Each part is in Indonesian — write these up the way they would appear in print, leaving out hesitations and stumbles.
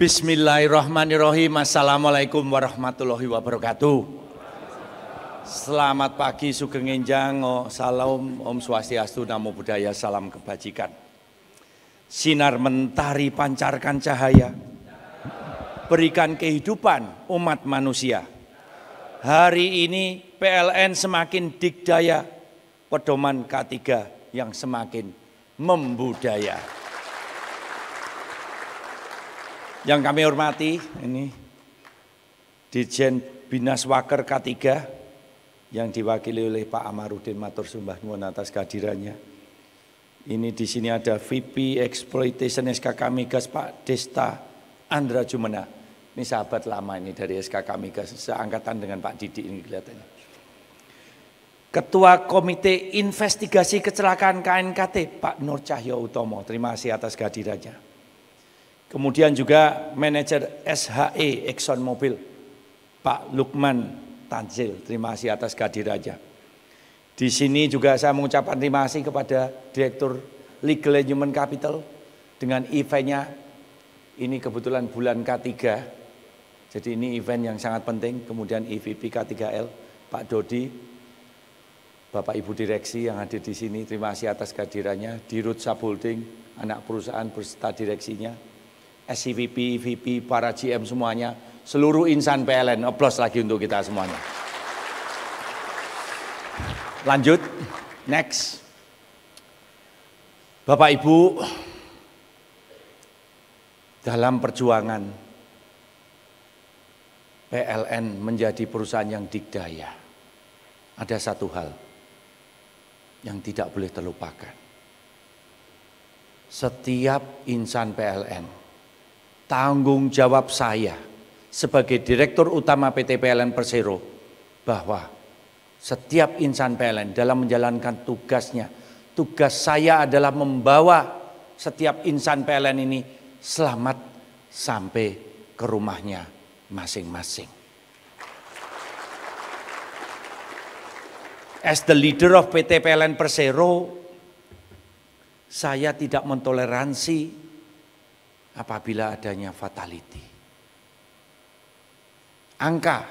Bismillahirrahmanirrahim. Assalamualaikum warahmatullahi wabarakatuh. Selamat pagi, sugeng enjang, salam, Om Swastiastu, Namo Buddhaya, salam kebajikan. Sinar mentari pancarkan cahaya, berikan kehidupan umat manusia. Hari ini PLN semakin dikdaya, pedoman K3 yang semakin membudaya. Yang kami hormati, ini Dirjen Binaswaker K3 yang diwakili oleh Pak Amarudin, matur sembah nuwun atas kehadirannya. Ini di sini ada VP Exploitation SKK Migas Pak Desta Andra Jumena. Ini sahabat lama ini dari SKK Migas, seangkatan dengan Pak Didi ini kelihatannya. Ketua Komite Investigasi Kecelakaan KNKT Pak Nur Cahyo Utomo, terima kasih atas kehadirannya. Kemudian juga manajer SHE Exxon Mobil Pak Lukman Tanzil, terima kasih atas kehadirannya. Di sini juga saya mengucapkan terima kasih kepada Direktur Legal and Human Capital dengan eventnya. Ini kebetulan bulan K3, jadi ini event yang sangat penting. Kemudian EVP K3L Pak Dodi, Bapak Ibu Direksi yang hadir di sini, terima kasih atas kehadirannya. Dirut Subholding, anak perusahaan beserta direksinya. SCVP, VP, para GM semuanya, seluruh insan PLN, aplaus lagi untuk kita semuanya. Lanjut, next. Bapak Ibu, dalam perjuangan PLN menjadi perusahaan yang dikdaya, ada satu hal yang tidak boleh terlupakan. Setiap insan PLN, tanggung jawab saya sebagai Direktur Utama PT PLN Persero bahwa setiap insan PLN dalam menjalankan tugasnya, tugas saya adalah membawa setiap insan PLN ini selamat sampai ke rumahnya masing-masing. As the leader of PT PLN Persero, saya tidak mentoleransi apabila adanya fatality. Angka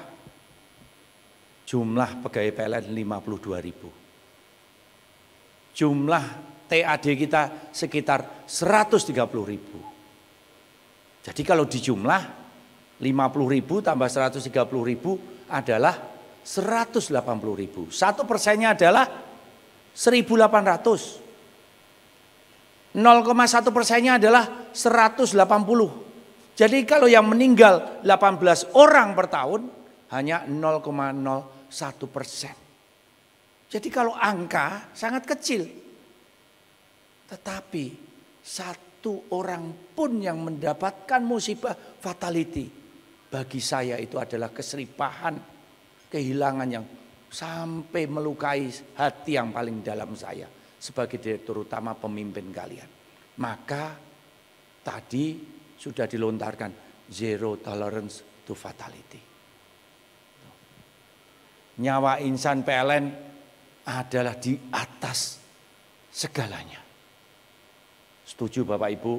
jumlah pegawai PLN 52.000. Jumlah TAD kita sekitar 130.000. Jadi kalau dijumlah 50.000 tambah 130.000 adalah 180.000. 1%-nya adalah 1.800. 0,1%-nya adalah 180. Jadi kalau yang meninggal 18 orang per tahun hanya 0,01%. Jadi kalau angka sangat kecil. Tetapi satu orang pun yang mendapatkan musibah fatality, bagi saya itu adalah keseripahan, kehilangan yang sampai melukai hati yang paling dalam saya sebagai Direktur Utama pemimpin kalian. Maka tadi sudah dilontarkan zero tolerance to fatality. Nyawa insan PLN adalah di atas segalanya. Setuju Bapak Ibu?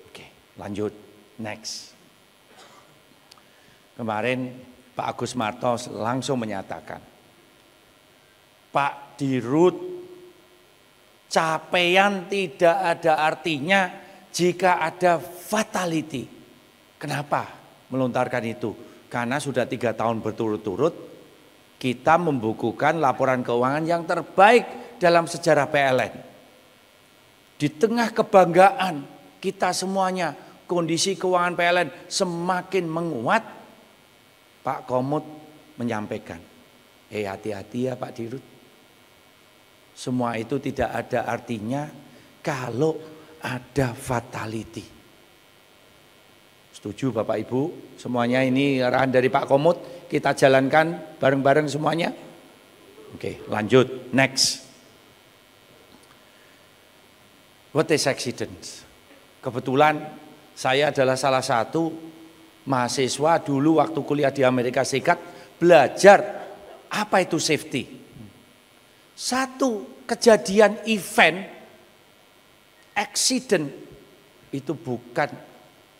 Oke, lanjut, next. Kemarin Pak Agus Marto langsung menyatakan, Pak Dirut, capaian tidak ada artinya jika ada fatality. Kenapa melontarkan itu? Karena sudah 3 tahun berturut-turut kita membukukan laporan keuangan yang terbaik dalam sejarah PLN. Di tengah kebanggaan kita semuanya, kondisi keuangan PLN semakin menguat. Pak Komut menyampaikan, hati-hati ya Pak Dirut. Semua itu tidak ada artinya kalau ada fatality. Setuju Bapak Ibu? Semuanya ini arahan dari Pak Komut, kita jalankan bareng-bareng semuanya. Oke, lanjut, next. What is accident? Kebetulan saya adalah salah satu mahasiswa dulu waktu kuliah di Amerika Serikat belajar apa itu safety. Satu kejadian event, accident itu bukan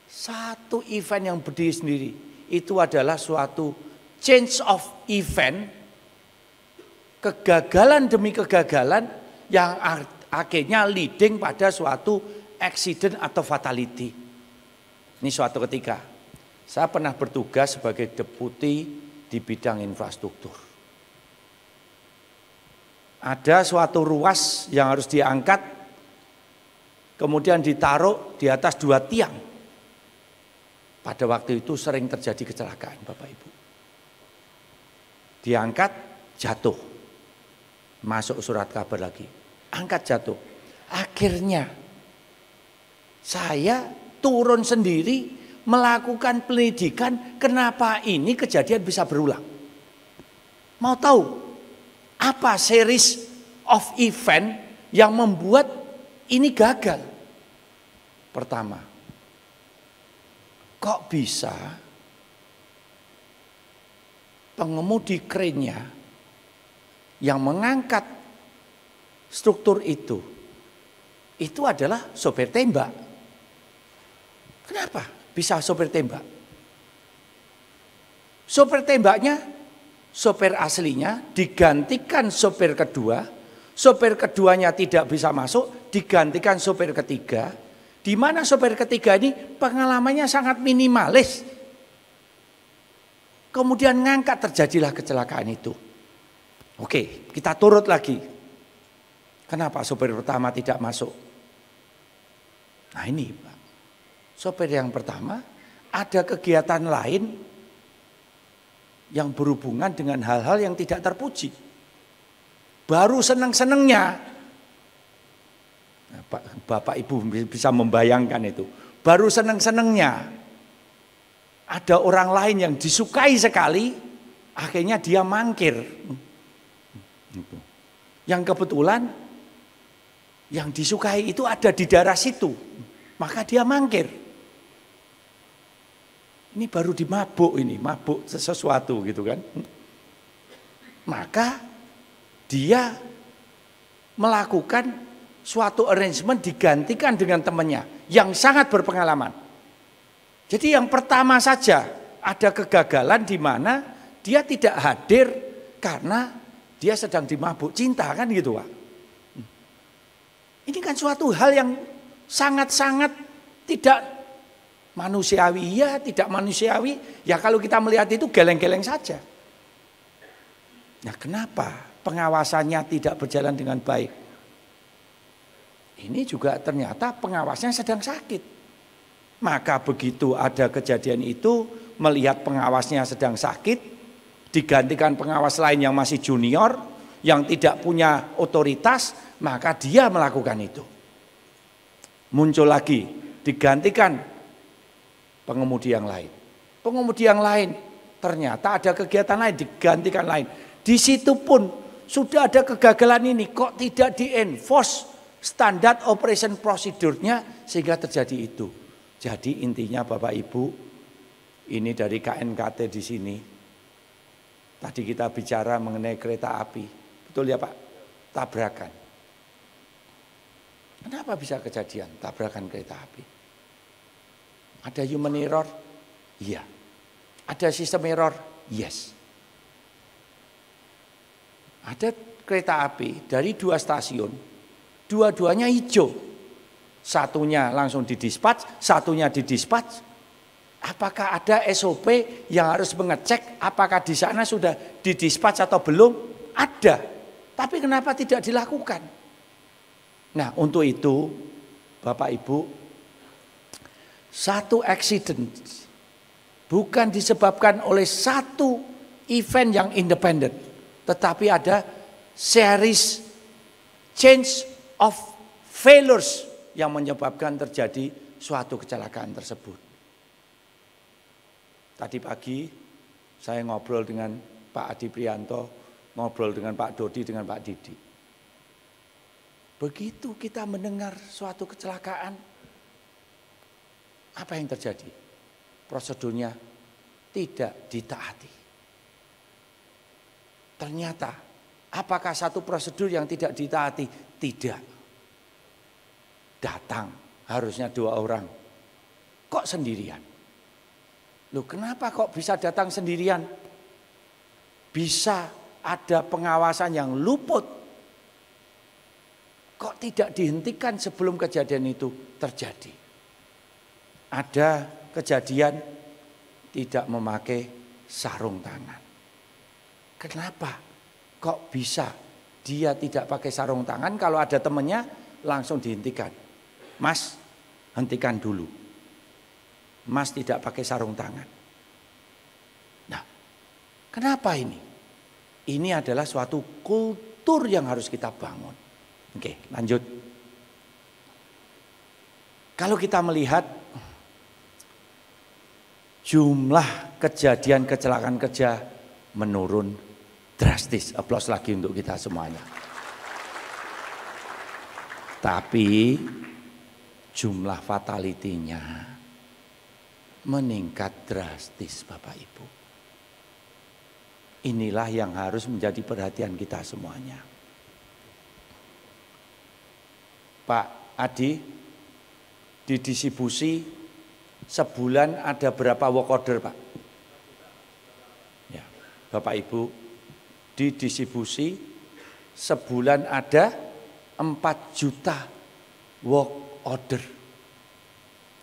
Satu event yang berdiri sendiri itu adalah suatu change of event, kegagalan demi kegagalan yang akhirnya leading pada suatu accident atau fatality. Ini suatu ketika saya pernah bertugas sebagai deputi di bidang infrastruktur. Ada suatu ruas yang harus diangkat, kemudian ditaruh di atas 2 tiang. Pada waktu itu sering terjadi kecelakaan, Bapak Ibu. Diangkat, jatuh. Masuk surat kabar lagi. Angkat, jatuh. Akhirnya saya turun sendiri melakukan penyelidikan kenapa ini kejadian bisa berulang. Mau tahu apa series of event yang membuat ini gagal? Pertama, kok bisa pengemudi kerennya yang mengangkat struktur itu adalah sopir tembak. Kenapa bisa sopir tembak? Sopir tembaknya, sopir aslinya digantikan sopir kedua, sopir keduanya tidak bisa masuk, digantikan sopir ketiga, di mana sopir ketiga ini pengalamannya sangat minimalis. Kemudian ngangkat, terjadilah kecelakaan itu. Oke, kita turut lagi. Kenapa sopir pertama tidak masuk? Nah ini Pak, sopir yang pertama ada kegiatan lain yang berhubungan dengan hal-hal yang tidak terpuji. Baru seneng-senengnya, Bapak Ibu bisa membayangkan itu. Baru seneng-senengnya ada orang lain yang disukai sekali, akhirnya dia mangkir. Yang kebetulan yang disukai itu ada di daerah situ, maka dia mangkir. Ini baru dimabuk, ini mabuk sesuatu gitu kan. Maka dia melakukan suatu arrangement, digantikan dengan temannya yang sangat berpengalaman. Jadi yang pertama saja ada kegagalan di mana dia tidak hadir karena dia sedang dimabuk cinta kan gitu Pak. Ini kan suatu hal yang sangat-sangat tidak manusiawi. Ya tidak manusiawi, ya kalau kita melihat itu geleng-geleng saja. Nah kenapa pengawasannya tidak berjalan dengan baik? Ini juga ternyata pengawasnya sedang sakit. Maka begitu ada kejadian itu, melihat pengawasnya sedang sakit, digantikan pengawas lain yang masih junior, yang tidak punya otoritas, maka dia melakukan itu. Muncul lagi, digantikan pengemudi yang lain. Pengemudi yang lain, ternyata ada kegiatan lain, digantikan lain. Di situ pun sudah ada kegagalan ini, kok tidak di-enforce standar operation prosedurnya sehingga terjadi itu. Jadi intinya Bapak Ibu, ini dari KNKT di sini. Tadi kita bicara mengenai kereta api, betul ya Pak? Tabrakan. Kenapa bisa kejadian tabrakan kereta api? Ada human error? Iya. Ada sistem error? Yes. Ada kereta api dari 2 stasiun, dua-duanya hijau. Satunya langsung didispatch, satunya didispatch. Apakah ada SOP yang harus mengecek apakah di sana sudah didispatch atau belum? Ada. Tapi kenapa tidak dilakukan? Nah, untuk itu Bapak Ibu, satu accident bukan disebabkan oleh satu event yang independen, tetapi ada series change of failures yang menyebabkan terjadi suatu kecelakaan tersebut. Tadi pagi saya ngobrol dengan Pak Adi Prianto, ngobrol dengan Pak Dodi, dengan Pak Didi. Begitu kita mendengar suatu kecelakaan, apa yang terjadi? Prosedurnya tidak ditaati. Ternyata, apakah satu prosedur yang tidak ditaati? Tidak. Datang, harusnya 2 orang. Kok sendirian? Loh, kenapa kok bisa datang sendirian? Bisa ada pengawasan yang luput. Kok tidak dihentikan sebelum kejadian itu terjadi? Ada kejadian tidak memakai sarung tangan. Kenapa kok bisa dia tidak pakai sarung tangan? Kalau ada temannya langsung dihentikan. Mas, hentikan dulu. Mas tidak pakai sarung tangan. Nah, kenapa ini? Ini adalah suatu kultur yang harus kita bangun. Oke, lanjut. Kalau kita melihat jumlah kejadian kecelakaan kerja menurun drastis. Aplaus lagi untuk kita semuanya. Tapi jumlah fatality-nya meningkat drastis, Bapak Ibu. Inilah yang harus menjadi perhatian kita semuanya. Pak Adi, di distribusi sebulan ada berapa work order, Pak? Ya, Bapak Ibu, di distribusi sebulan ada 4 juta work order.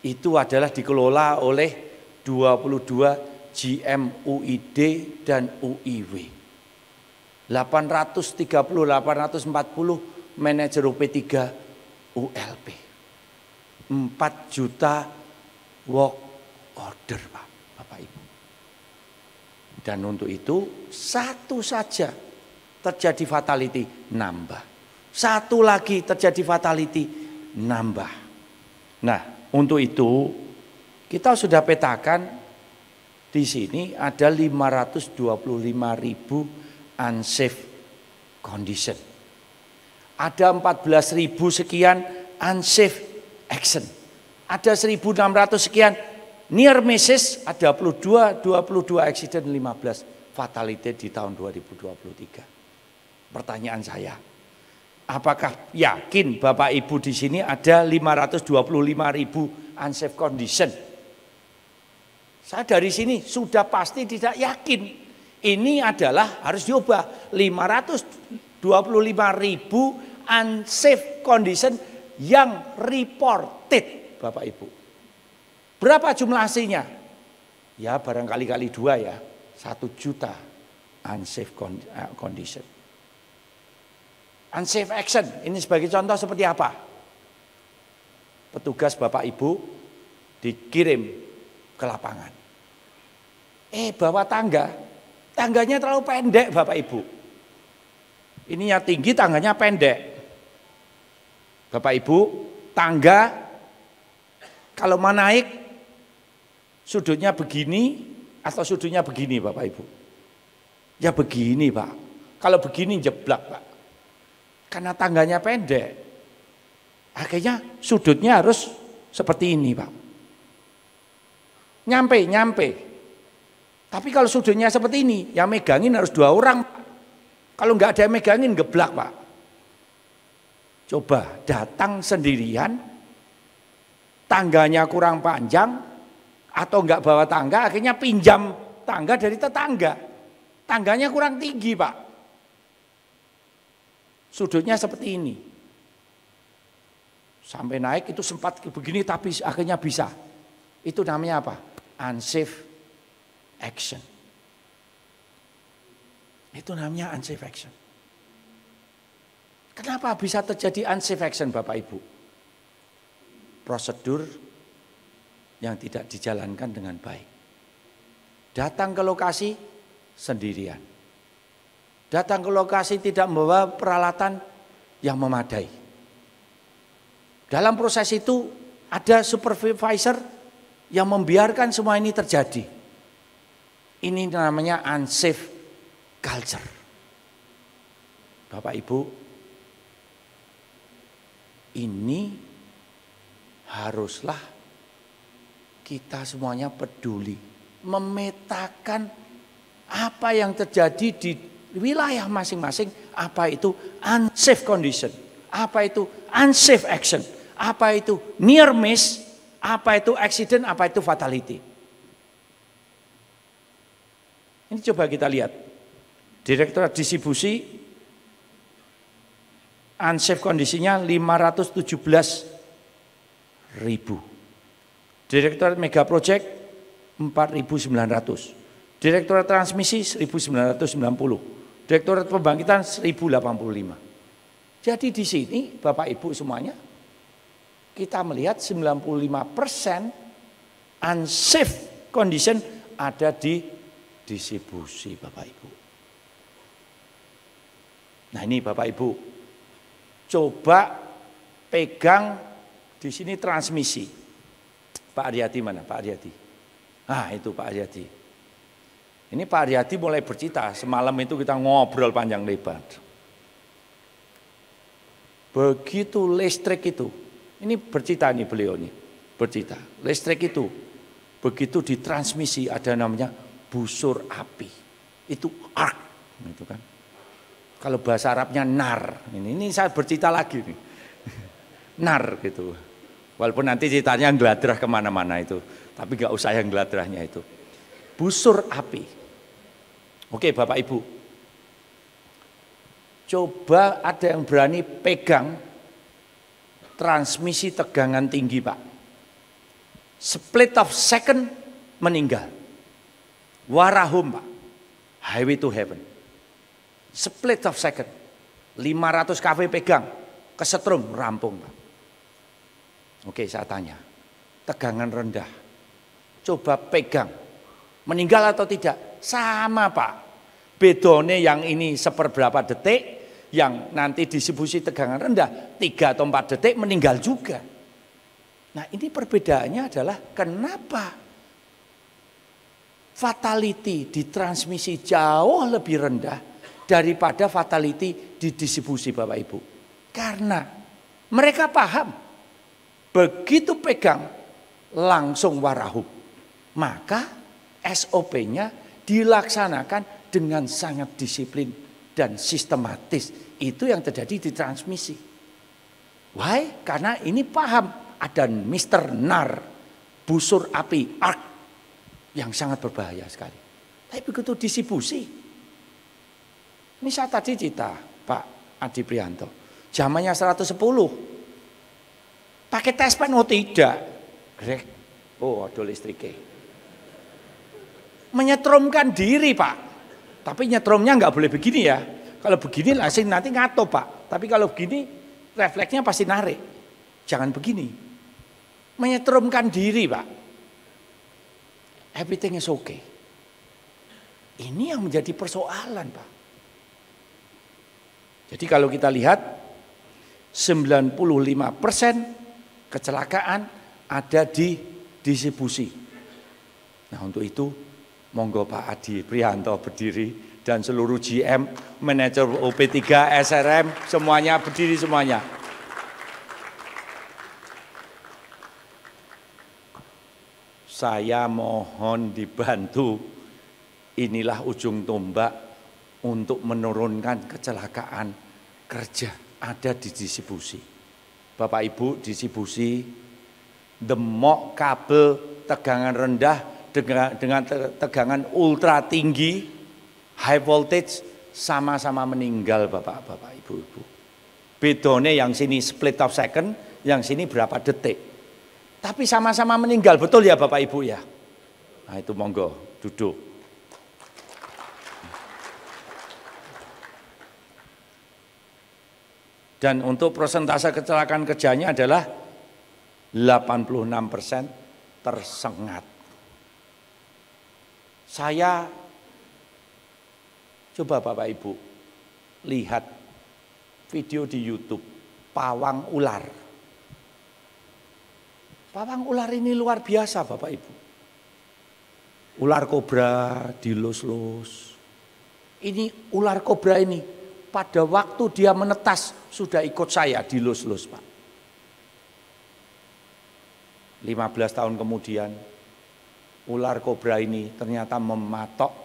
Itu adalah dikelola oleh 22 GMUID dan UIW. 840 manajer UP3 ULP. 4 juta work order, Pak, Bapak Ibu. Dan untuk itu satu saja terjadi fatality, nambah. Satu lagi terjadi fatality, nambah. Nah, untuk itu kita sudah petakan di sini ada 525.000 unsafe condition. Ada 14.000 sekian unsafe action. Ada 1.600 sekian near misses, ada 22 accident, 15 fatality di tahun 2023. Pertanyaan saya, apakah yakin Bapak Ibu di sini ada 525.000 unsafe condition? Saya dari sini sudah pasti tidak yakin. Ini adalah harus diubah 525.000 unsafe condition yang reported, Bapak Ibu. Berapa jumlah aslinya? Ya barangkali kali 2 ya. 1 juta unsafe condition. Unsafe action, ini sebagai contoh seperti apa? Petugas Bapak Ibu dikirim ke lapangan. Bawa tangganya terlalu pendek, Bapak Ibu. Ininya tinggi, tangganya pendek. Bapak Ibu, tangga kalau mau naik sudutnya begini atau sudutnya begini, Bapak Ibu? Ya begini, Pak. Kalau begini jeblak, Pak. Karena tangganya pendek. Akhirnya sudutnya harus seperti ini, Pak. Nyampe. Tapi kalau sudutnya seperti ini, yang megangin harus 2 orang. Kalau nggak ada yang megangin, geblak, Pak. Coba datang sendirian, tangganya kurang panjang, atau nggak bawa tangga, akhirnya pinjam tangga dari tetangga. Tangganya kurang tinggi, Pak. Sudutnya seperti ini. Sampai naik itu sempat begini, tapi akhirnya bisa. Itu namanya apa? Unsafe action. Itu namanya unsafe action. Kenapa bisa terjadi unsafe action, Bapak Ibu? Prosedur yang tidak dijalankan dengan baik. Datang ke lokasi sendirian. Datang ke lokasi tidak membawa peralatan yang memadai. Dalam proses itu ada supervisor yang membiarkan semua ini terjadi. Ini namanya unsafe culture. Bapak Ibu, ini haruslah kita semuanya peduli, memetakan apa yang terjadi di wilayah masing-masing, apa itu unsafe condition, apa itu unsafe action, apa itu near miss, Apa itu accident, apa itu fatality. Ini coba kita lihat. Direktorat distribusi unsafe kondisinya 517.000. Direktorat mega project 4.900. Direktorat transmisi 1.990. Direktorat pembangkitan 1.085. Jadi di sini Bapak Ibu semuanya kita melihat 95% unsafe condition ada di distribusi Bapak Ibu. Nah ini Bapak Ibu, coba pegang di sini transmisi. Pak Aryati mana? Pak Aryati. Ah itu Pak Aryati. Ini Pak Aryati mulai bercerita. Semalam itu kita ngobrol panjang lebar. Begitu listrik itu, ini bercerita nih beliau nih, bercerita. Listrik itu begitu ditransmisi ada namanya busur api. Itu arc, gitu kan. Kalau bahasa Arabnya nar. Ini saya bercerita lagi nih. Nar gitu. Walaupun nanti ceritanya ngeladrah kemana-mana itu. Tapi gak usah yang ngeladrahnya itu. Busur api. Oke Bapak Ibu. Coba ada yang berani pegang transmisi tegangan tinggi Pak. Split of second meninggal. Warahum Pak. Highway to heaven. Split of second. 500 kV pegang. Kesetrum rampung Pak. Oke saya tanya. Tegangan rendah. Coba pegang. Meninggal atau tidak? Sama Pak. Bedone yang ini seperberapa detik. Yang nanti distribusi tegangan rendah 3 atau 4 detik meninggal juga. Nah ini perbedaannya adalah kenapa fatality di transmisi jauh lebih rendah daripada fatality di distribusi Bapak Ibu. Karena mereka paham begitu pegang langsung warahum. Maka SOP-nya dilaksanakan dengan sangat disiplin dan sistematis. Itu yang terjadi di transmisi. Why? Karena ini paham ada Mr. Nar, busur api, arc yang sangat berbahaya sekali. Tapi begitu distribusi. Ini saya tadi cerita Pak Adi Prianto. Zamannya 110. Pakai tespen oh tidak. Grek. Oh ada listriknya. Menyetrumkan diri Pak. Tapi nyetrumnya nggak boleh begini ya. Kalau begini langsung nanti ngato Pak. Tapi kalau begini refleksnya pasti narik. Jangan begini. Menyetrumkan diri Pak. Everything is okay. Ini yang menjadi persoalan Pak. Jadi kalau kita lihat 95% kecelakaan ada di distribusi. Nah untuk itu monggo Pak Adi Prianto berdiri dan seluruh GM, manajer OP3, SRM semuanya berdiri semuanya. Saya mohon dibantu, inilah ujung tombak untuk menurunkan kecelakaan kerja ada di distribusi. Bapak Ibu distribusi, demok kabel tegangan rendah dengan tegangan ultra tinggi, high voltage sama-sama meninggal Bapak Ibu. Bedone yang sini split of second, yang sini berapa detik. Tapi sama-sama meninggal, betul ya Bapak Ibu ya? Nah itu monggo duduk. Dan untuk persentase kecelakaan kerjanya adalah 86% tersengat. Saya coba Bapak Ibu lihat video di YouTube pawang ular. Pawang ular ini luar biasa Bapak Ibu. Ular kobra dilus-lus. Ini ular kobra ini pada waktu dia menetas sudah ikut saya dilus-lus Pak. 15 tahun kemudian ular kobra ini ternyata mematok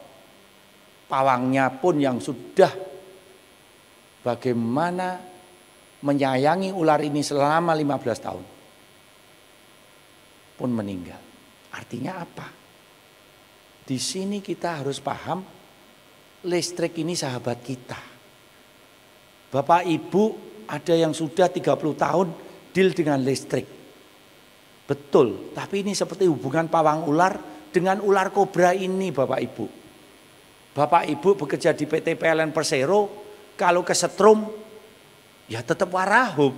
pawangnya pun yang sudah bagaimana menyayangi ular ini selama 15 tahun. pun meninggal. Artinya apa? Di sini kita harus paham listrik ini sahabat kita. Bapak Ibu ada yang sudah 30 tahun deal dengan listrik. Betul, tapi ini seperti hubungan pawang ular dengan ular kobra ini Bapak Ibu. Bapak Ibu bekerja di PT PLN Persero, kalau kesetrum ya tetap warahum.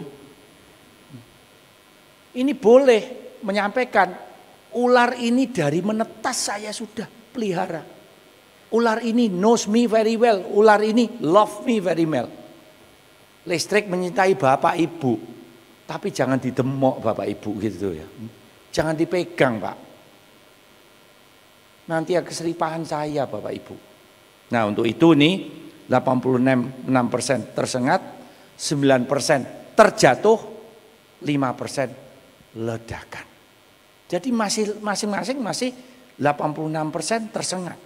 Ini boleh menyampaikan ular ini dari menetas saya sudah pelihara. Ular ini knows me very well, ular ini love me very well. Listrik menyintai Bapak Ibu, tapi jangan didemok Bapak Ibu gitu ya. Jangan dipegang Pak. Nanti ya keseripahan saya Bapak Ibu. Nah untuk itu nih 86% tersengat, 9% terjatuh, 5% ledakan. Jadi masing-masing masih 86% tersengat.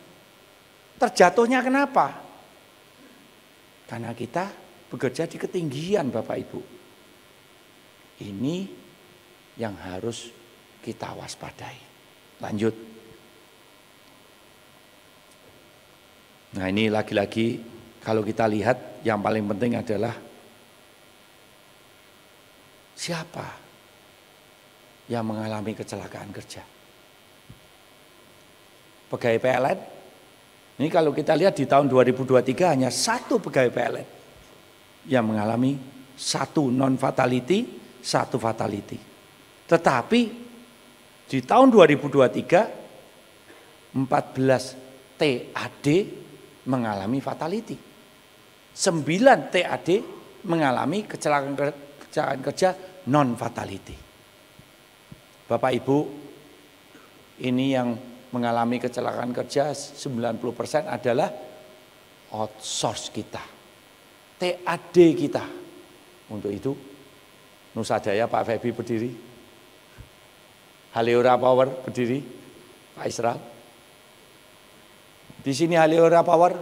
Terjatuhnya kenapa? Karena kita bekerja di ketinggian Bapak Ibu. Ini yang harus kita waspadai. Lanjut. Nah ini lagi-lagi kalau kita lihat yang paling penting adalah siapa yang mengalami kecelakaan kerja. Pegawai PLN. Ini kalau kita lihat di tahun 2023 hanya satu pegawai PLN yang mengalami satu non fatality, satu fatality. Tetapi di tahun 2023 14 TAD mengalami fatality. 9 TAD mengalami kecelakaan kerja non fatality. Bapak Ibu, ini yang mengalami kecelakaan kerja 90% adalah outsource kita. TAD kita. Untuk itu Nusa Daya Pak Febi berdiri, Haleora Power berdiri, Pak Israel. Di sini Haleora Power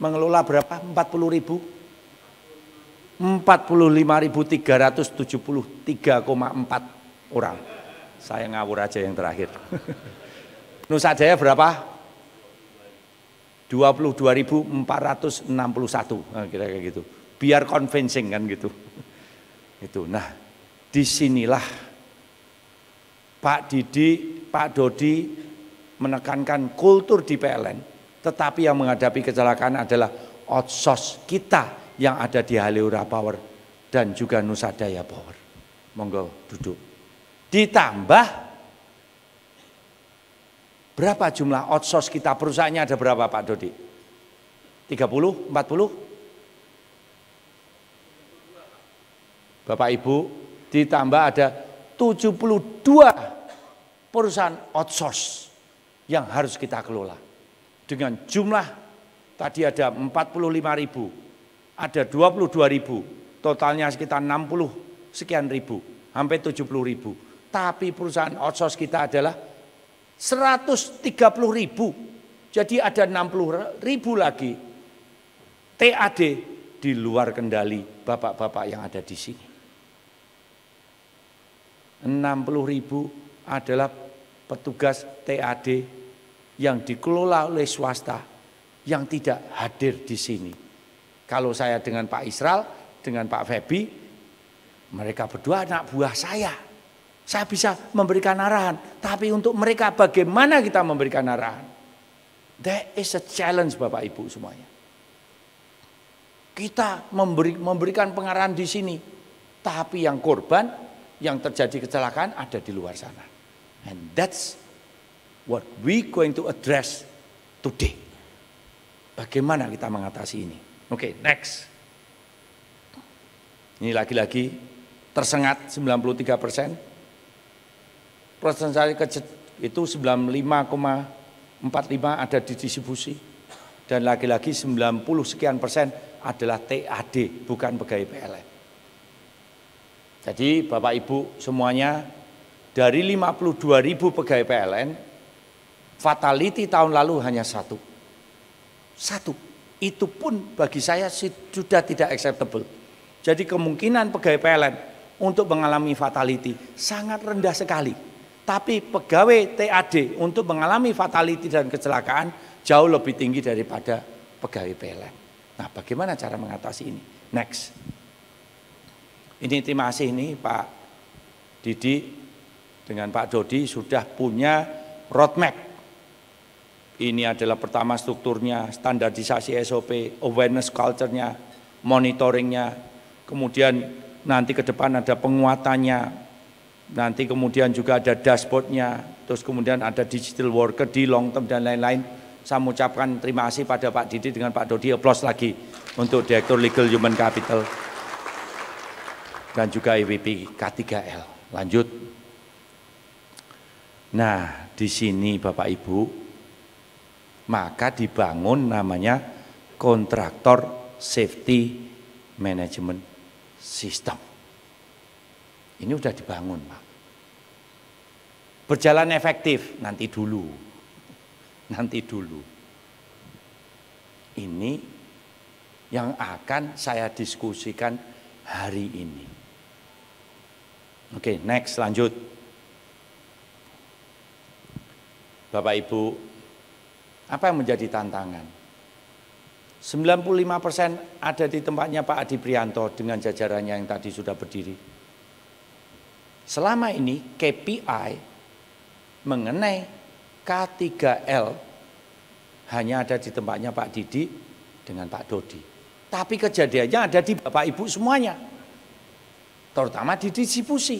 mengelola berapa? 45.373,4 orang. Saya ngawur aja yang terakhir. Nusa Daya berapa? 22.461, nah, kira-kira gitu. Biar convincing kan gitu. Itu. Nah, disinilah Pak Didi, Pak Dodi menekankan kultur di PLN, tetapi yang menghadapi kecelakaan adalah outsource kita yang ada di Haleora Power dan juga Nusa Daya Power. Monggo duduk. Ditambah berapa jumlah outsource kita? Perusahaannya ada berapa Pak Dodi? 30? 40? Bapak Ibu, ditambah ada 72 perusahaan outsource yang harus kita kelola. Dengan jumlah tadi ada 45.000, ada 22.000, totalnya sekitar 60 sekian ribu, hampir 70.000. Tapi perusahaan outsource kita adalah 130.000, jadi ada 60.000 lagi TAD di luar kendali bapak-bapak yang ada di sini. 60.000 adalah petugas TAD yang dikelola oleh swasta yang tidak hadir di sini. Kalau saya dengan Pak Israel, dengan Pak Febi, mereka berdua anak buah saya. Saya bisa memberikan arahan, tapi untuk mereka bagaimana kita memberikan arahan? That is a challenge Bapak Ibu semuanya. Kita memberikan pengarahan di sini, tapi yang korban, yang terjadi kecelakaan ada di luar sana. And that's what we going to address today. Bagaimana kita mengatasi ini? Oke, next. Ini lagi-lagi tersengat 93%. Persentase itu 95,45 ada di distribusi. Dan lagi-lagi 90 sekian persen adalah TAD, bukan pegawai PLN. Jadi Bapak Ibu semuanya, dari 52.000 pegawai PLN, fatality tahun lalu hanya satu. Itu pun bagi saya sudah tidak acceptable. Jadi kemungkinan pegawai PLN untuk mengalami fatality sangat rendah sekali. Tapi pegawai TAD untuk mengalami fatality dan kecelakaan jauh lebih tinggi daripada pegawai PLN. Nah, bagaimana cara mengatasi ini? Next. Ini terima kasih ini Pak Didi dengan Pak Dodi sudah punya roadmap. Ini adalah pertama strukturnya, standarisasi SOP, awareness culture-nya, monitoringnya, kemudian nanti ke depan ada penguatannya, nanti kemudian juga ada dashboardnya, terus kemudian ada digital worker di long term dan lain-lain. Saya mengucapkan terima kasih pada Pak Didi dengan Pak Dodi, applause lagi untuk Direktur Legal Human Capital dan juga EVP K3L. Lanjut. Nah, di sini Bapak Ibu, maka dibangun namanya kontraktor safety management system. Ini udah dibangun, Pak. Berjalan efektif, nanti dulu. Nanti dulu. Ini yang akan saya diskusikan hari ini. Oke, next, lanjut. Bapak Ibu, apa yang menjadi tantangan? 95% ada di tempatnya Pak Adi Prianto dengan jajarannya yang tadi sudah berdiri. Selama ini KPI mengenai K3L hanya ada di tempatnya Pak Didi dengan Pak Dodi. Tapi kejadiannya ada di Bapak Ibu semuanya. Terutama di distribusi.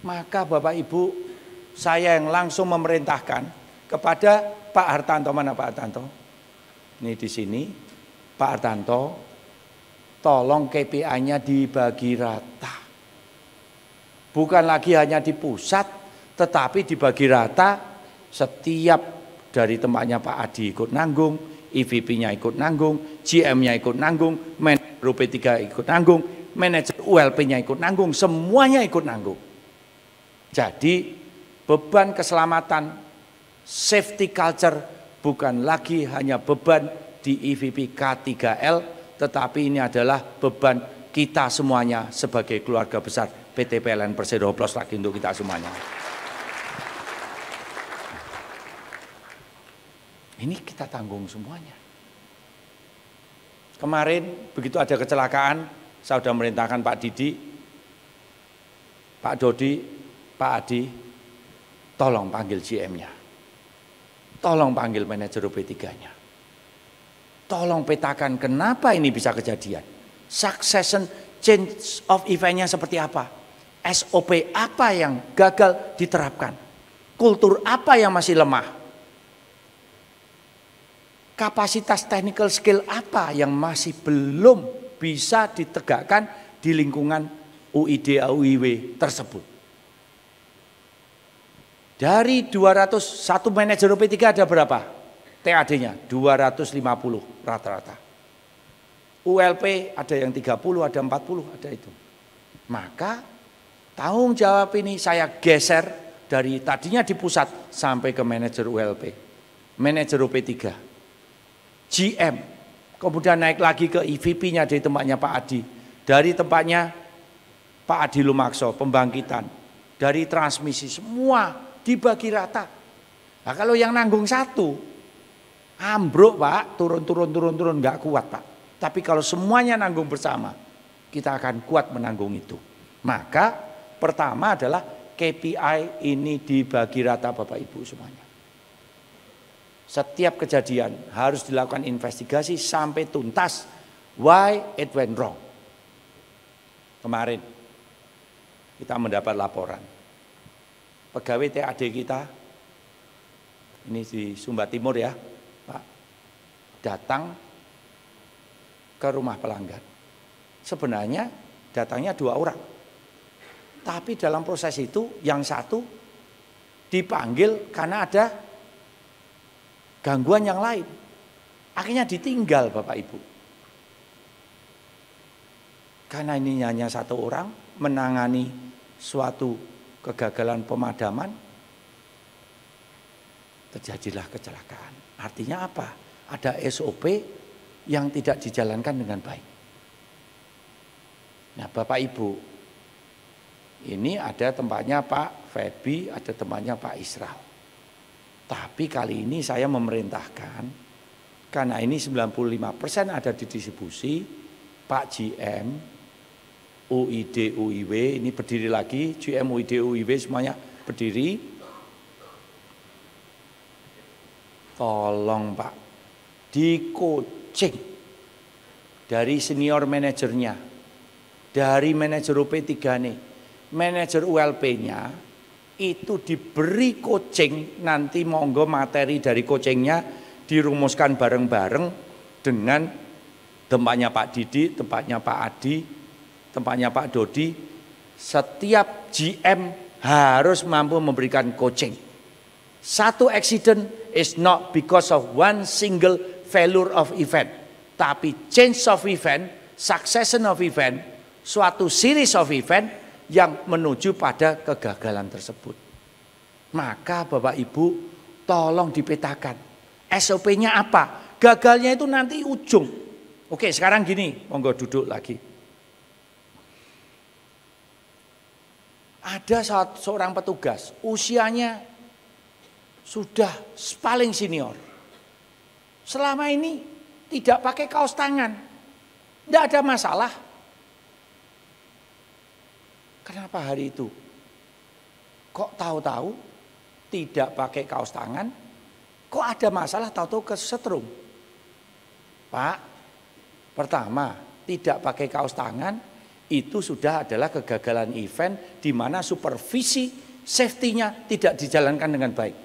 Maka Bapak Ibu, saya yang langsung memerintahkan kepada Pak Hartanto. Mana Pak Hartanto? Ini di sini. Pak Hartanto, tolong KPI-nya dibagi rata. Bukan lagi hanya di pusat, tetapi dibagi rata. Setiap dari tempatnya Pak Adi ikut nanggung, EVP-nya ikut nanggung, GM-nya ikut nanggung, manajer UP3 ikut nanggung, manajer ULP-nya ikut nanggung, semuanya ikut nanggung. Jadi beban keselamatan, safety culture bukan lagi hanya beban di EVP K3L, tetapi ini adalah beban kita semuanya sebagai keluarga besar PT PLN Persero. Plus lagi untuk kita semuanya. Ini kita tanggung semuanya. Kemarin begitu ada kecelakaan, saya sudah merintahkan Pak Didi, Pak Dodi, Pak Adi, tolong panggil GM-nya. Tolong panggil manajer UP3-nya. Tolong petakan kenapa ini bisa kejadian. Succession change of event-nya seperti apa. SOP apa yang gagal diterapkan. Kultur apa yang masih lemah. Kapasitas technical skill apa yang masih belum bisa ditegakkan di lingkungan UID AUIW tersebut. Dari 201 manajer UP3 ada berapa? TAD-nya 250 rata-rata. ULP ada yang 30, ada 40, ada itu. Maka tanggung jawab ini saya geser dari tadinya di pusat sampai ke manajer ULP, manajer UP3. GM, kemudian naik lagi ke EVP-nya dari tempatnya Pak Adi, dari tempatnya Pak Adi Lumakso, pembangkitan, dari transmisi, semua dibagi rata. Nah, kalau yang nanggung satu, ambruk Pak, turun, nggak kuat Pak. Tapi kalau semuanya nanggung bersama, kita akan kuat menanggung itu. Maka pertama adalah KPI ini dibagi rata Bapak Ibu semuanya. Setiap kejadian harus dilakukan investigasi sampai tuntas why it went wrong. Kemarin kita mendapat laporan pegawai TAD kita ini di Sumba Timur ya Pak, datang ke rumah pelanggan. Sebenarnya datangnya 2 orang, tapi dalam proses itu yang satu dipanggil karena ada gangguan yang lain. Akhirnya ditinggal Bapak Ibu. Karena ini hanya 1 orang menangani suatu kegagalan pemadaman, terjadilah kecelakaan. Artinya apa? Ada SOP yang tidak dijalankan dengan baik. Nah Bapak Ibu, Ini ada tempatnya Pak Febi, ada tempatnya Pak Israel. Tapi kali ini saya memerintahkan, karena ini 95% ada di distribusi, Pak GM, UID, UIW, ini berdiri lagi, GM, UID, UIW semuanya berdiri. Tolong Pak, di coaching dari senior manajernya, dari manajer UP3 nih, manajer ULP-nya itu diberi coaching, nanti monggo materi dari coachingnya dirumuskan bareng-bareng dengan tempatnya Pak Didi, tempatnya Pak Adi, tempatnya Pak Dodi. Setiap GM harus mampu memberikan coaching. Satu accident is not because of one single failure of event, tapi change of event, succession of event, suatu series of event yang menuju pada kegagalan tersebut. Maka Bapak Ibu tolong dipetakan SOP-nya apa. Gagalnya itu nanti ujung. Oke, sekarang gini, monggo duduk lagi. Ada seorang petugas, usianya sudah paling senior. Selama ini tidak pakai kaos tangan, tidak ada masalah. Kenapa hari itu? Kok tahu-tahu tidak pakai kaos tangan? Kok ada masalah tahu-tahu kesetrum? Pak, pertama tidak pakai kaos tangan itu sudah adalah kegagalan event di mana supervisi safety-nya tidak dijalankan dengan baik.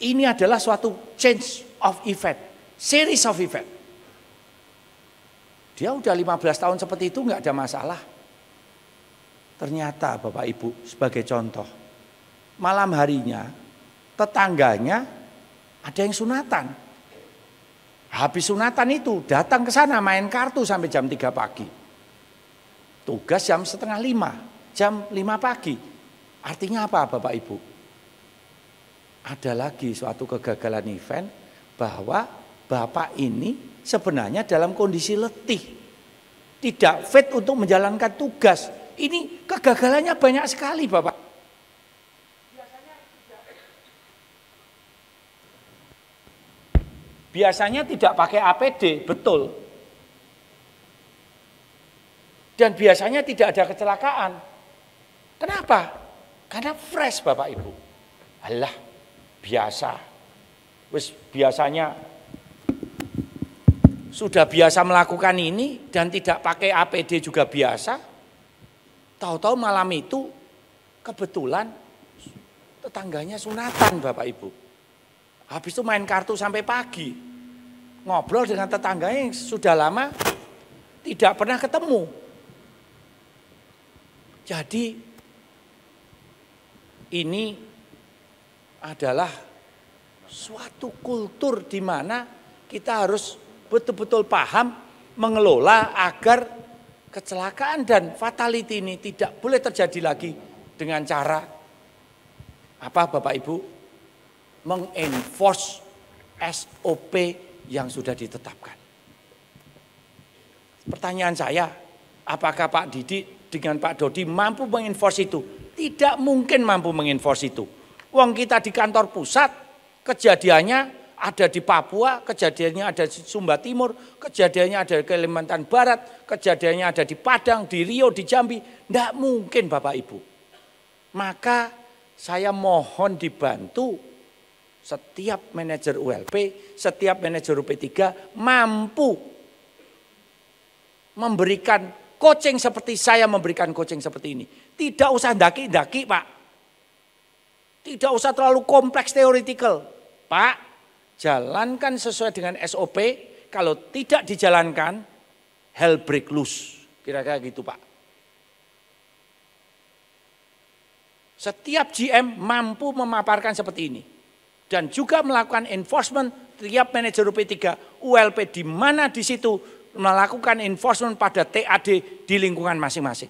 Ini adalah suatu change of event, series of event. Dia udah 15 tahun seperti itu nggak ada masalah. Ternyata Bapak Ibu sebagai contoh, malam harinya tetangganya ada yang sunatan. Habis sunatan itu datang ke sana main kartu sampai jam 3 pagi. Tugas jam setengah 5, jam 5 pagi. Artinya apa Bapak Ibu? Ada lagi suatu kegagalan event bahwa Bapak ini sebenarnya dalam kondisi letih. Tidak fit untuk menjalankan tugas. Ini kegagalannya banyak sekali Bapak. Biasanya tidak pakai APD, betul. Dan biasanya tidak ada kecelakaan. Kenapa? Karena fresh Bapak Ibu. Alah, biasa. Wis biasanya sudah biasa melakukan ini dan tidak pakai APD juga biasa. Tahu-tahu malam itu kebetulan tetangganya sunatan Bapak Ibu. Habis itu main kartu sampai pagi. Ngobrol dengan tetangganya yang sudah lama tidak pernah ketemu. Jadi ini adalah suatu kultur di mana kita harus betul-betul paham mengelola agar kecelakaan dan fatality ini tidak boleh terjadi lagi dengan cara apa Bapak Ibu? Mengenforce SOP yang sudah ditetapkan. Pertanyaan saya, apakah Pak Didi dengan Pak Dodi mampu mengenforce itu? Tidak mungkin mampu mengenforce itu. Wong kita di kantor pusat, kejadiannya ada di Papua, kejadiannya ada di Sumba Timur, kejadiannya ada di Kalimantan Barat, kejadiannya ada di Padang, di Riau, di Jambi. Tidak mungkin Bapak Ibu. Maka saya mohon dibantu setiap manajer ULP, setiap manajer UP3 mampu memberikan coaching seperti saya memberikan coaching seperti ini. Tidak usah daki-daki Pak. Tidak usah terlalu kompleks theoretical. Pak, jalankan sesuai dengan SOP. Kalau tidak dijalankan, hell break loose. Kira-kira gitu Pak. Setiap GM mampu memaparkan seperti ini. Dan juga melakukan enforcement tiap manajer UP3, ULP di mana di situ melakukan enforcement pada TAD di lingkungan masing-masing.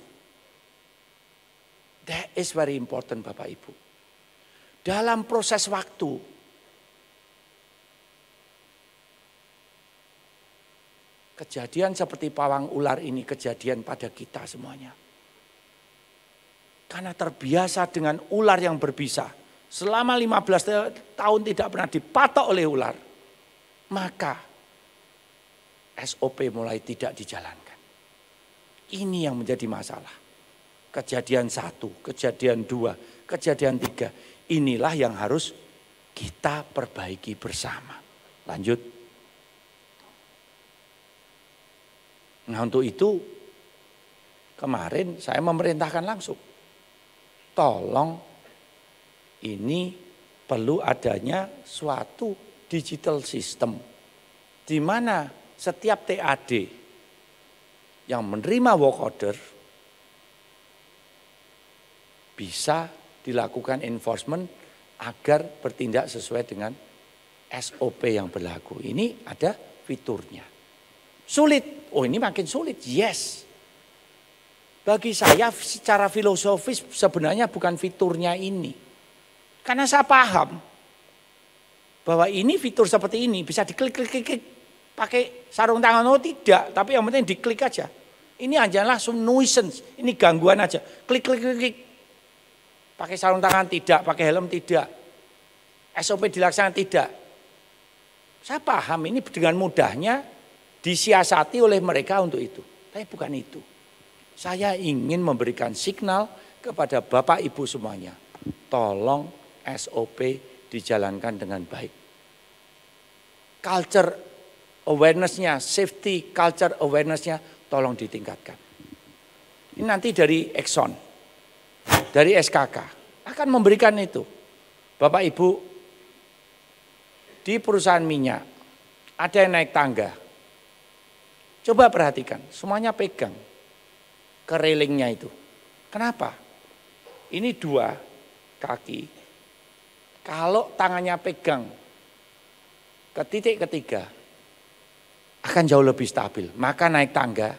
That is very important Bapak Ibu. Dalam proses waktu, kejadian seperti pawang ular ini kejadian pada kita semuanya. Karena terbiasa dengan ular yang berbisa. Selama 15 tahun tidak pernah dipatok oleh ular. Maka SOP mulai tidak dijalankan. Ini yang menjadi masalah. Kejadian 1, kejadian 2, kejadian 3. Inilah yang harus kita perbaiki bersama. Lanjut. Nah untuk itu kemarin saya memerintahkan langsung. Tolong ini perlu adanya suatu digital system. Di mana setiap TAD yang menerima work order bisa dilakukan enforcement agar bertindak sesuai dengan SOP yang berlaku. Ini ada fiturnya. Sulit, oh ini makin sulit, yes. Bagi saya secara filosofis sebenarnya bukan fiturnya ini. Karena saya paham bahwa ini fitur seperti ini bisa diklik-klik pakai sarung tangan, oh tidak. Tapi yang penting diklik aja. Ini hanyalah nuisance, ini gangguan aja. Klik. Pakai sarung tangan tidak, pakai helm tidak. SOP dilaksanakan tidak. Saya paham ini dengan mudahnya disiasati oleh mereka untuk itu. Tapi bukan itu. Saya ingin memberikan signal kepada Bapak Ibu semuanya. Tolong SOP dijalankan dengan baik. Culture awareness-nya, safety culture awareness-nya tolong ditingkatkan. Ini nanti dari Exxon, dari SKK akan memberikan itu. Bapak Ibu, di perusahaan minyak ada yang naik tangga. Coba perhatikan, semuanya pegang ke railingnya itu. Kenapa? Ini 2 kaki. Kalau tangannya pegang ke titik ketiga, akan jauh lebih stabil. Maka naik tangga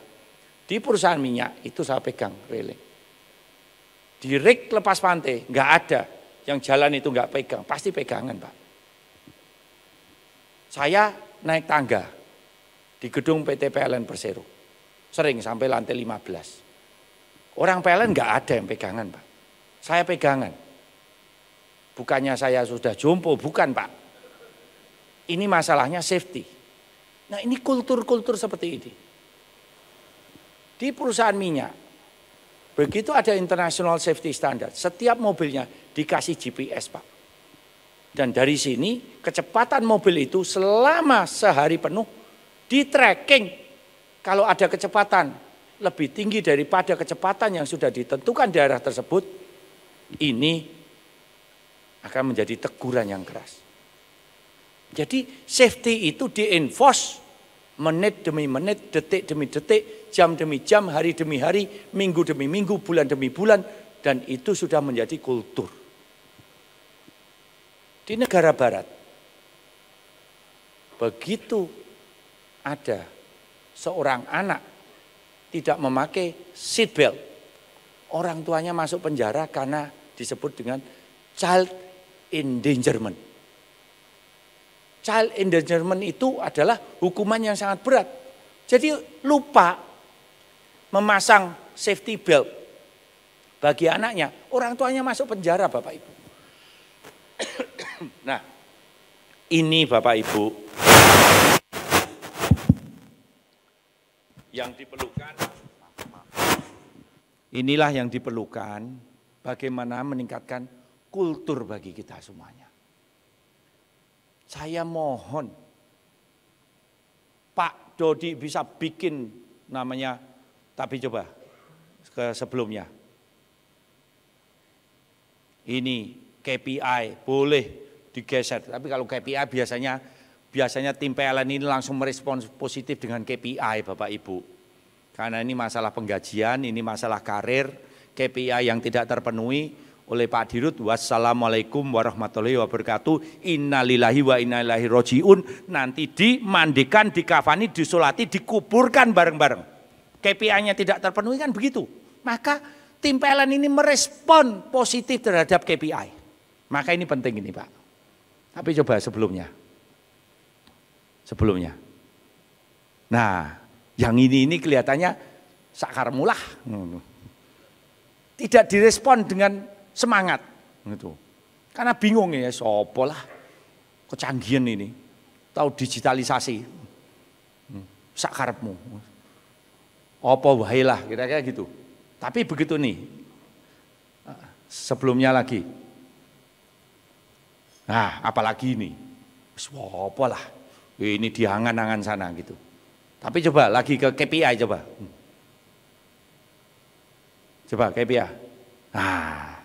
di perusahaan minyak itu saya pegang railing. Di rig lepas pantai nggak ada yang jalan itu nggak pegang, pasti pegangan Pak. Saya naik tangga di gedung PT PLN Persero, sering sampai lantai 15. Orang PLN nggak ada yang pegangan Pak, saya pegangan. Bukannya saya sudah jompo, bukan Pak. Ini masalahnya safety. Nah ini kultur-kultur seperti ini. Di perusahaan minyak, begitu ada international safety standard, setiap mobilnya dikasih GPS Pak. Dan dari sini kecepatan mobil itu selama sehari penuh di tracking. Kalau ada kecepatan lebih tinggi daripada kecepatan yang sudah ditentukan daerah tersebut, ini akan menjadi teguran yang keras. Jadi safety itu di-enforce menit demi menit, detik demi detik, jam demi jam, hari demi hari, minggu demi minggu, bulan demi bulan, dan itu sudah menjadi kultur. Di negara barat, begitu ada seorang anak tidak memakai seat belt, orang tuanya masuk penjara karena disebut dengan child endangerment. Child endangerment itu adalah hukuman yang sangat berat. Jadi lupa memasang safety belt bagi anaknya, orang tuanya masuk penjara Bapak Ibu. Nah, ini Bapak Ibu yang diperlukan. Inilah yang diperlukan bagaimana meningkatkan kultur bagi kita semuanya. Saya mohon Pak Dodi bisa bikin namanya, tapi coba ke sebelumnya. Ini KPI boleh digeser, tapi kalau KPI biasanya tim PLN ini langsung merespons positif dengan KPI Bapak Ibu. Karena ini masalah penggajian, ini masalah karir, KPI yang tidak terpenuhi oleh Pak Dirut. Wassalamualaikum warahmatullahi wabarakatuh. Innalillahi wa inna ilaihi rojiun. Nanti dimandikan, dikafani, disolati, dikuburkan bareng-bareng. KPI-nya tidak terpenuhi kan begitu. Maka tim PLN ini merespon positif terhadap KPI. Maka ini penting ini Pak. Tapi coba sebelumnya. Nah, yang ini kelihatannya sakar mulah. tidak direspon dengan semangat gitu. Karena bingung ya, sopo lah kecanggihan ini, tahu digitalisasi, sakarepmu, apa wae lah kira-kira gitu. Tapi begitu nih, sebelumnya lagi, nah apalagi ini, sopo lah, ini diangan-angan sana gitu. Tapi coba lagi ke KPI coba. Coba KPI. Nah,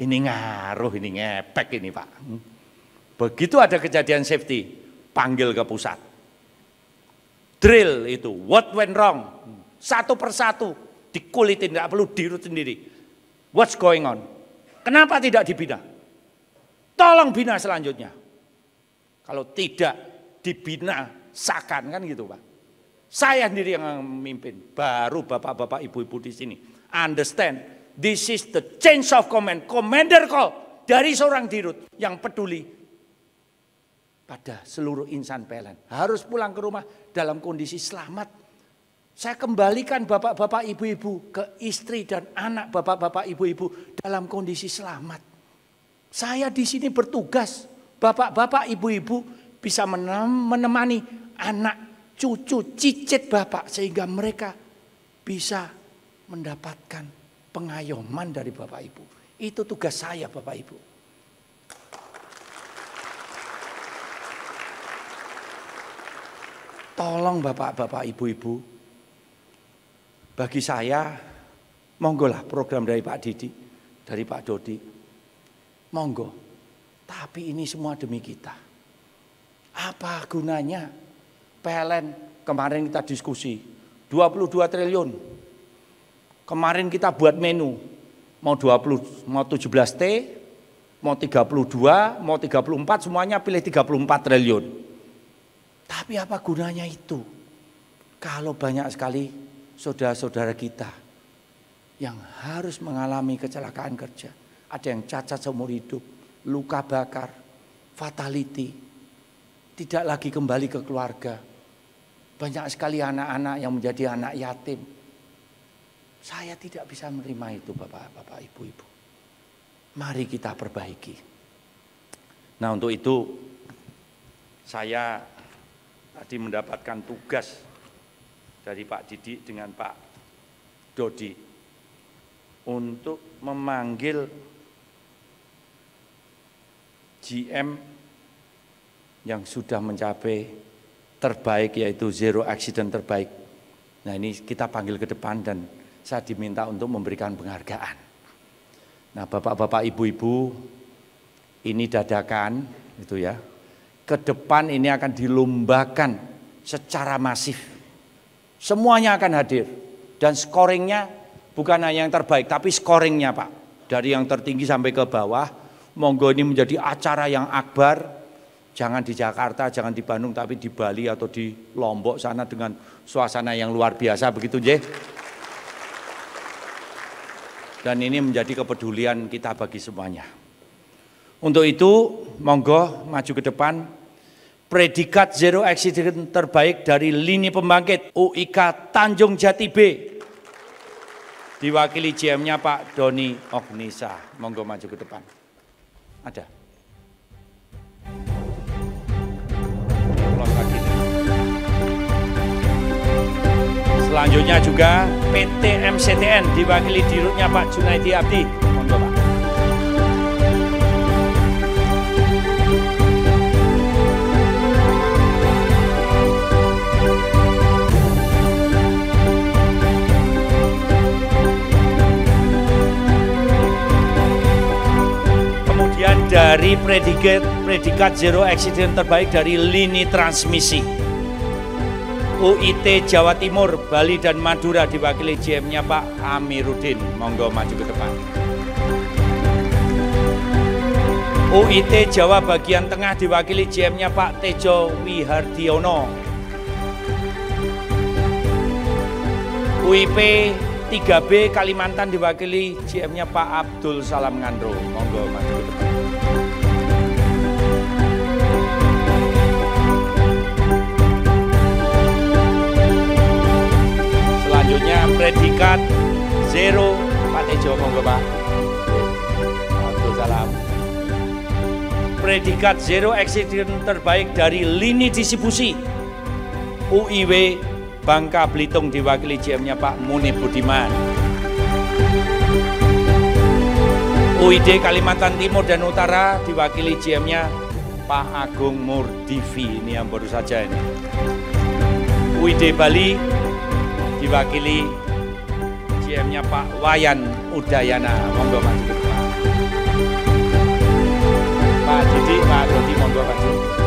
ini ngaruh, ini ngepek ini Pak. Begitu ada kejadian safety, panggil ke pusat. Drill itu, what went wrong. Satu persatu, dikulitin, nggak perlu dirut sendiri. What's going on? Kenapa tidak dibina? Tolong bina selanjutnya. Kalau tidak dibina, sakan kan gitu Pak. Saya sendiri yang memimpin, baru bapak-bapak ibu-ibu di sini. Understand, this is the change of command, commander call dari seorang dirut yang peduli pada seluruh insan PLN. Harus pulang ke rumah dalam kondisi selamat. Saya kembalikan bapak-bapak ibu-ibu ke istri dan anak bapak-bapak ibu-ibu dalam kondisi selamat. Saya di sini bertugas, bapak-bapak ibu-ibu bisa menemani anak cucu, cicit bapak sehingga mereka bisa mendapatkan pengayoman dari bapak ibu. Itu tugas saya bapak ibu. Tolong bapak-bapak ibu-ibu, bagi saya monggolah program dari Pak Didi, dari Pak Dodi, monggo. Tapi ini semua demi kita. Apa gunanya? PLN kemarin kita diskusi 22 triliun. Kemarin kita buat menu mau 20, mau 17T, mau 32, mau 34, semuanya pilih 34 triliun. Tapi apa gunanya itu? Kalau banyak sekali saudara-saudara kita yang harus mengalami kecelakaan kerja, ada yang cacat seumur hidup, luka bakar, fatality, tidak lagi kembali ke keluarga. Banyak sekali anak-anak yang menjadi anak yatim. Saya tidak bisa menerima itu bapak-bapak, ibu-ibu. Mari kita perbaiki. Nah untuk itu saya tadi mendapatkan tugas dari Pak Didi dengan Pak Dodi untuk memanggil GM yang sudah mencapai terbaik, yaitu zero accident terbaik. Nah ini kita panggil ke depan dan saya diminta untuk memberikan penghargaan. Nah bapak-bapak ibu-ibu, ini dadakan gitu ya. Ke depan ini akan dilombakan secara masif. Semuanya akan hadir dan scoringnya bukan hanya yang terbaik, tapi scoringnya Pak, dari yang tertinggi sampai ke bawah. Monggo ini menjadi acara yang akbar. Jangan di Jakarta, jangan di Bandung, tapi di Bali atau di Lombok sana dengan suasana yang luar biasa, begitu J. Dan ini menjadi kepedulian kita bagi semuanya. Untuk itu, monggo maju ke depan. Predikat Zero Accident terbaik dari lini pembangkit UIK Tanjung Jati B. Diwakili GM-nya Pak Doni Ognisa. Monggo maju ke depan. Ada. Selanjutnya juga PT MCTN diwakili dirutnya Pak Junaidi Abdi. Monggo Pak. Kemudian dari predikat Zero Accident terbaik dari lini transmisi UIT Jawa Timur, Bali dan Madura diwakili GM-nya Pak Amiruddin. Monggo maju ke depan. UIT Jawa bagian tengah diwakili GM-nya Pak Tejo Wihardiono. UIP 3B Kalimantan diwakili GM-nya Pak Abdul Salam Ngandro. Monggo maju ke depan. Selanjutnya predikat Zero Tejo, monggo Pak. Salam. Predikat Zero Accident terbaik dari lini distribusi UIW Bangka Belitung diwakili GM-nya Pak Muni Budiman. UID Kalimantan Timur dan Utara diwakili GM-nya Pak Agung Murdivi, ini yang baru saja ini. UID Bali diwakili GM-nya Pak Wayan Udayana, monggo Pak Didi, Pak Dodi, monggo Pak Didi.